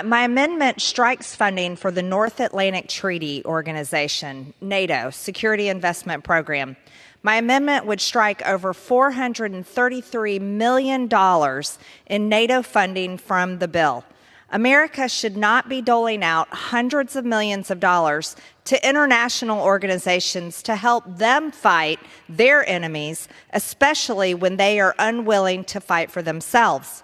My amendment strikes funding for the North Atlantic Treaty Organization, NATO, Security Investment Program. My amendment would strike over $433 million in NATO funding from the bill. America should not be doling out hundreds of millions of dollars to international organizations to help them fight their enemies, especially when they are unwilling to fight for themselves.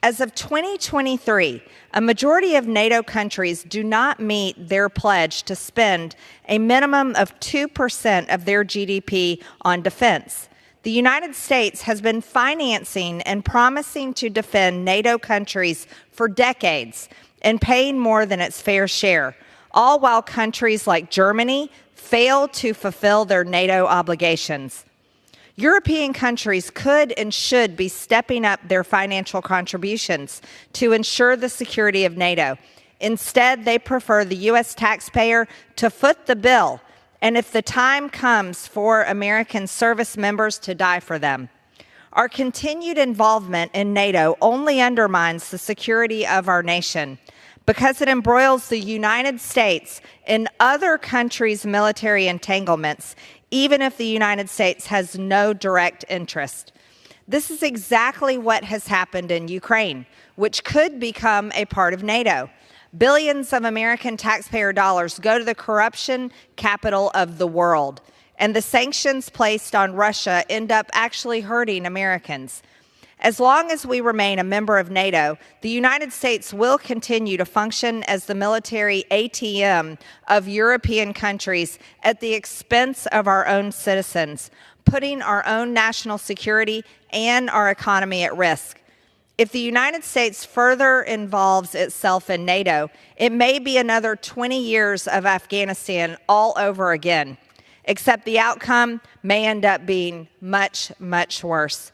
As of 2023, a majority of NATO countries do not meet their pledge to spend a minimum of 2% of their GDP on defense. The United States has been financing and promising to defend NATO countries for decades and paying more than its fair share, all while countries like Germany fail to fulfill their NATO obligations. European countries could and should be stepping up their financial contributions to ensure the security of NATO. Instead, they prefer the U.S. taxpayer to foot the bill, and if the time comes for American service members to die for them. Our continued involvement in NATO only undermines the security of our nation because it embroils the United States in other countries' military entanglements, even if the United States has no direct interest. This is exactly what has happened in Ukraine, which could become a part of NATO. Billions of American taxpayer dollars go to the corruption capital of the world, and the sanctions placed on Russia end up actually hurting Americans. As long as we remain a member of NATO, the United States will continue to function as the military ATM of European countries at the expense of our own citizens, putting our own national security and our economy at risk. If the United States further involves itself in NATO, it may be another 20 years of Afghanistan all over again, except the outcome may end up being much, much worse.